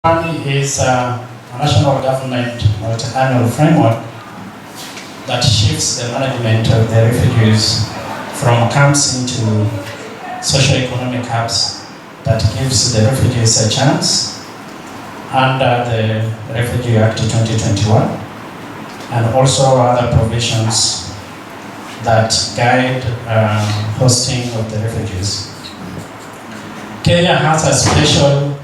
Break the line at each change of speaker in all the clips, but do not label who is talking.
Plan is a national government multi-annual framework that shifts the management of the refugees from camps into socio-economic hubs that gives the refugees a chance under the Refugee Act 2021 and also other provisions that guide hosting of the refugees. Kenya has a special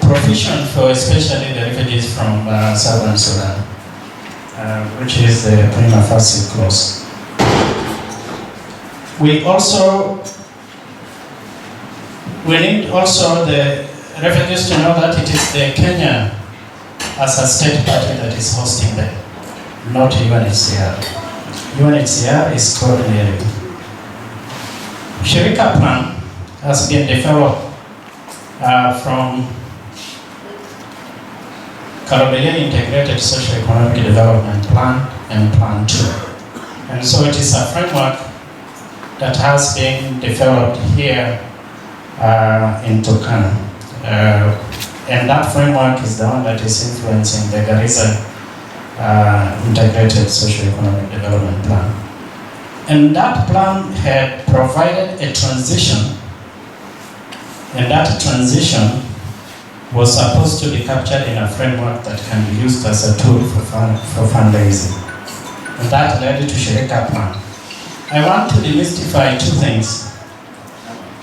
provision for especially the refugees from Southern Sudan, which is the prima facie clause. We need also the refugees to know that it is the Kenya as a state party that is hosting them, not UNHCR. UNHCR is coordinating. Shirika Plan has been developed from Caribbean Integrated Socio-Economic Development Plan and Plan 2. And so it is a framework that has been developed here in Turkana. And that framework is the one that is influencing the Garissa Integrated Socio-Economic Development Plan. And that plan had provided a transition, and that transition was supposed to be captured in a framework that can be used as a tool for fundraising. And that led to Shirika Plan. I want to demystify two things.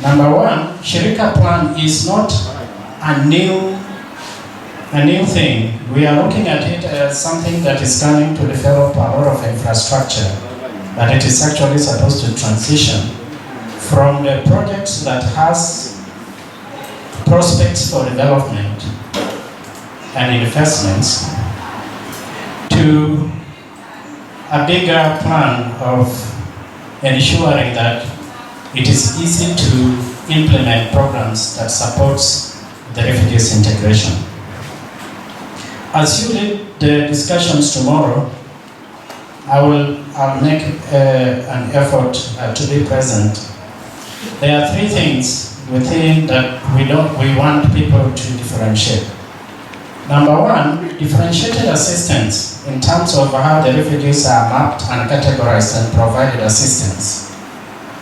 Number one, Shirika Plan is not a new thing. We are looking at it as something that is coming to develop a lot of infrastructure, but it is actually supposed to transition from the projects that has prospects for development and investments to a bigger plan of ensuring that it is easy to implement programs that supports the refugees integration. As you lead the discussions tomorrow, I'll make an effort to be present. There are three things within that we want people to differentiate. Number one, differentiated assistance in terms of how the refugees are mapped and categorized and provided assistance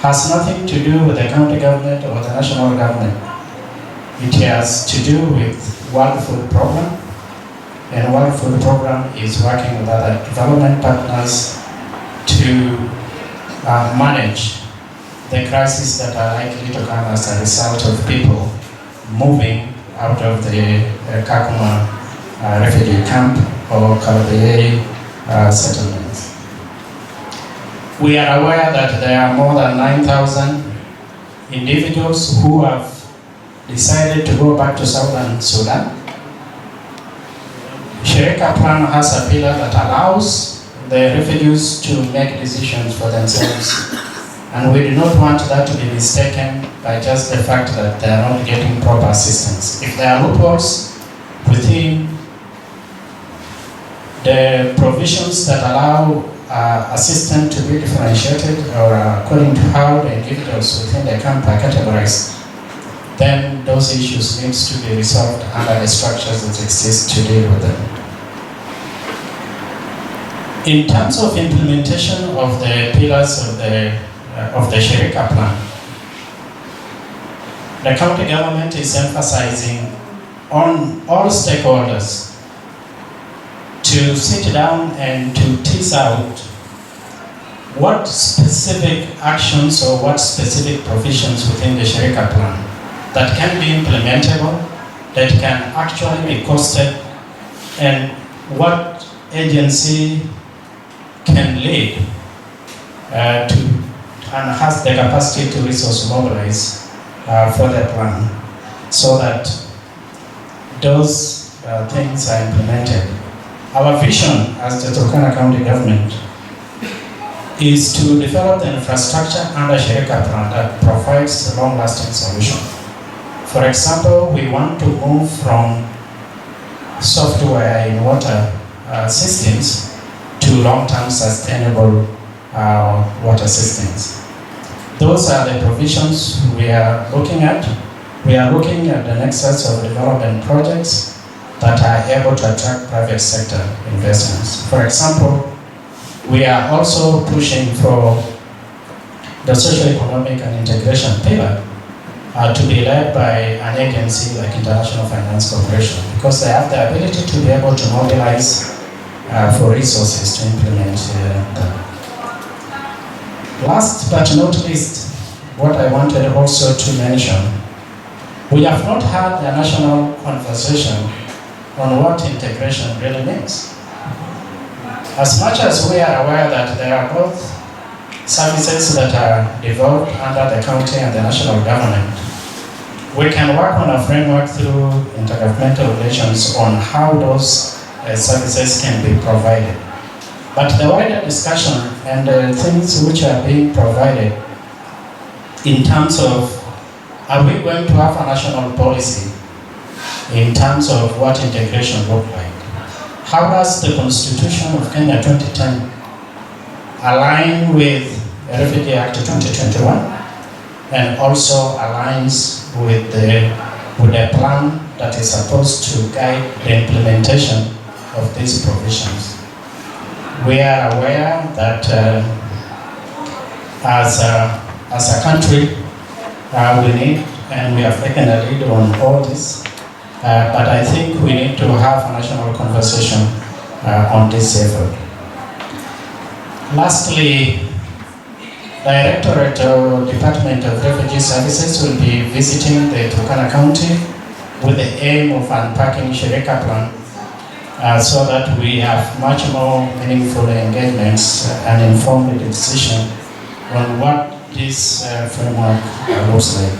has nothing to do with the county government or the national government. It has to do with World Food Program. And World Food Program is working with other development partners to manage the crises that are likely to come as a result of people moving out of the Kakuma refugee camp or Kalabeye settlements. We are aware that there are more than 9,000 individuals who have decided to go back to Southern Sudan. Shirika Plan has a pillar that allows the refugees to make decisions for themselves, and we do not want that to be mistaken by just the fact that they are not getting proper assistance. If there are loopholes within the provisions that allow assistance to be differentiated or according to how the individuals within the camp are categorized, then those issues need to be resolved under the structures that exist to deal with them. In terms of implementation of the pillars of the Shirika Plan, the county government is emphasizing on all stakeholders to sit down and to tease out what specific actions or what specific provisions within the Shirika Plan that can be implementable, that can actually be costed, and what agency can lead and has the capacity to resource mobilize for the plan so that those things are implemented. Our vision as the Turkana County government is to develop the infrastructure under Shirika Plan that provides a long-lasting solution. For example, we want to move from software in water systems to long-term sustainable water systems. Those are the provisions we are looking at. We are looking at the nexus of development projects that are able to attract private sector investments. For example, we are also pushing for the socio-economic and integration pillar to be led by an agency like International Finance Corporation, because they have the ability to be able to mobilize for resources to implement that. Last but not least, what I wanted also to mention, we have not had a national conversation on what integration really means. As much as we are aware that there are both services that are developed under the county and the national government, we can work on a framework through intergovernmental relations on how those services can be provided. But the wider discussion and the things which are being provided in terms of, are we going to have a national policy in terms of what integration looks like? How does the Constitution of Kenya 2010 align with the Refugee Act 2021 and also aligns with the plan that is supposed to guide the implementation of these provisions? We are aware that as a country, we need, and we have taken a lead on all this, but I think we need to have a national conversation on this effort. Lastly, Directorate or Department of Refugee Services will be visiting the Turkana County with the aim of unpacking Shirika Plan so that we have much more meaningful engagements and informed decision on what this framework looks like.